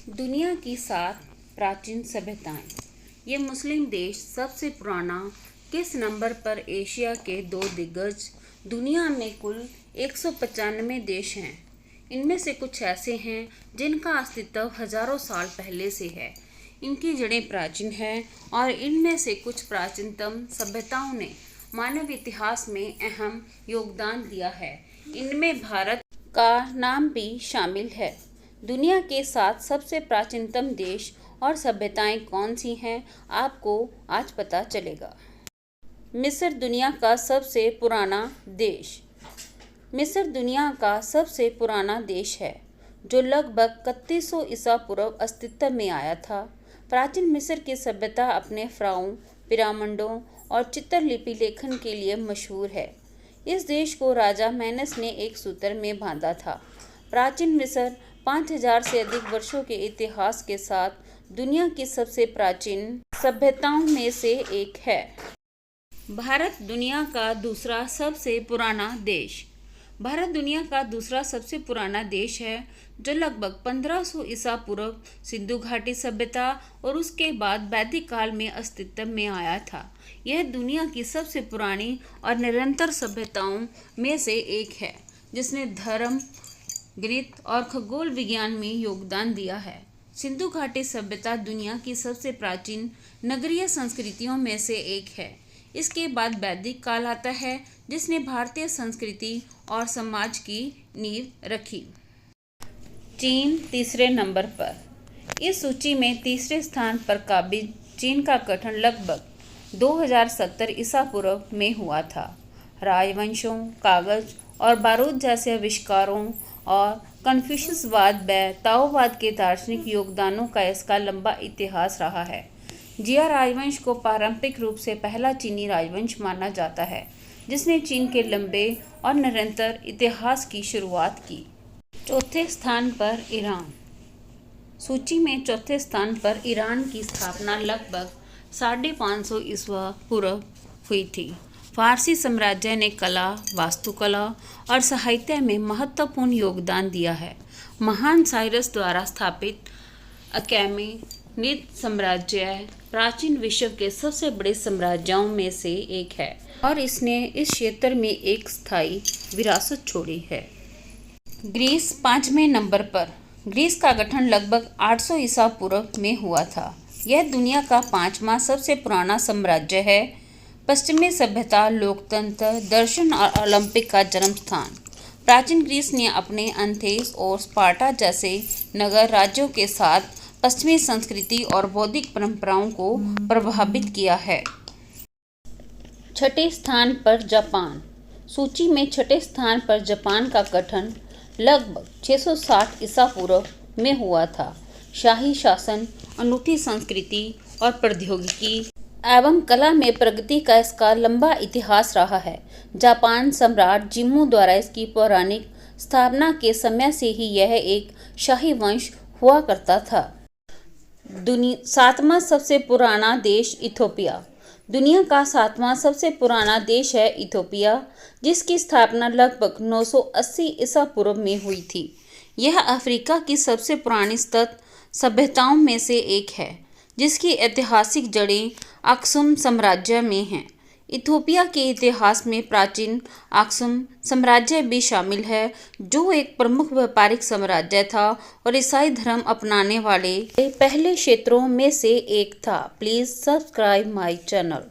दुनिया की 7 प्राचीन सभ्यताएं। ये मुस्लिम देश सबसे पुराना किस नंबर पर? एशिया के 2 दिग्गज। दुनिया में कुल 195 देश हैं। इनमें से कुछ ऐसे हैं जिनका अस्तित्व हजारों साल पहले से है। इनकी जड़ें प्राचीन हैं और इनमें से कुछ प्राचीनतम सभ्यताओं ने मानव इतिहास में अहम योगदान दिया है। इनमें भारत का नाम भी शामिल है। दुनिया के 7 सबसे प्राचीनतम देश और सभ्यताएं कौन सी हैं, आपको आज पता चलेगा। मिस्र दुनिया का सबसे पुराना देश। मिस्र दुनिया का सबसे पुराना देश है जो लगभग 3100 ईसा पूर्व अस्तित्व में आया था। प्राचीन मिस्र की सभ्यता अपने फ़राओं, पिरामिडों और चित्रलिपि लेखन के लिए मशहूर है। इस देश को राजा मेनेस ने एक सूत्र में बांधा था। प्राचीन मिस्र 5000 से अधिक वर्षों के इतिहास के साथ दुनिया की सबसे प्राचीन सभ्यताओं में से एक है। भारत दुनिया का दूसरा सबसे पुराना देश। भारत दुनिया का दूसरा सबसे पुराना देश है जो लगभग 1500 ईसा पूर्व सिंधु घाटी सभ्यता और उसके बाद वैदिक काल में अस्तित्व में आया था। यह दुनिया की सबसे पुरानी और निरंतर सभ्यताओं में से एक है जिसने धर्म, गणित और खगोल विज्ञान में योगदान दिया है। सिंधु घाटी सभ्यता दुनिया की सबसे प्राचीन नगरीय संस्कृतियों में से एक है। इसके बाद वैदिक काल आता है जिसने भारतीय संस्कृति और समाज की नींव रखी। चीन तीसरे नंबर पर। इस सूची में तीसरे स्थान पर काबिज चीन का गठन लगभग 2070 ईसा पूर्व में हुआ था। राजवंशों, कागज और बारूद जैसे आविष्कारों और कन्फ्यूशियसवाद व ताओवाद के दार्शनिक योगदानों का इसका लंबा इतिहास रहा है। जिया राजवंश को पारंपरिक रूप से पहला चीनी राजवंश माना जाता है जिसने चीन के लंबे और निरंतर इतिहास की शुरुआत की। चौथे स्थान पर ईरान। सूची में चौथे स्थान पर ईरान की स्थापना लगभग 550 ईसा पूर्व हुई थी। फारसी साम्राज्य ने कला, वास्तुकला और साहित्य में महत्वपूर्ण योगदान दिया है। महान साइरस द्वारा स्थापित अखैमेनिद साम्राज्य प्राचीन विश्व के सबसे बड़े साम्राज्यों में से एक है और इसने इस क्षेत्र में एक स्थायी विरासत छोड़ी है। ग्रीस 5वें नंबर पर। ग्रीस का गठन लगभग 800 ईसा पूर्व में हुआ था। यह दुनिया का 5वां सबसे पुराना साम्राज्य है। पश्चिमी सभ्यता, लोकतंत्र, दर्शन और ओलंपिक का जन्म स्थान। प्राचीन ग्रीस ने अपने एथेंस और स्पार्टा जैसे नगर राज्यों के साथ पश्चिमी संस्कृति और बौद्धिक परंपराओं को प्रभावित किया है। छठे स्थान पर जापान। सूची में छठे स्थान पर जापान का गठन लगभग 660 ईसा पूर्व में हुआ था। शाही शासन, अनूठी संस्कृति और प्रौद्योगिकी एवं कला में प्रगति का इसका लंबा इतिहास रहा है। जापान सम्राट जिम्मू द्वारा इसकी पौराणिक स्थापना के समय से ही यह एक शाही वंश हुआ करता था। 7वां सबसे पुराना देश इथियोपिया। दुनिया का 7वां सबसे पुराना देश है इथियोपिया जिसकी स्थापना लगभग 980 ईसा पूर्व में हुई थी। यह अफ्रीका की सबसे पुरानी सभ्यताओं में से एक है जिसकी ऐतिहासिक जड़ें अक्सुम साम्राज्य में हैं। इथियोपिया के इतिहास में प्राचीन अक्सुम साम्राज्य भी शामिल है जो एक प्रमुख व्यापारिक साम्राज्य था और ईसाई धर्म अपनाने वाले पहले क्षेत्रों में से एक था। Please subscribe my channel.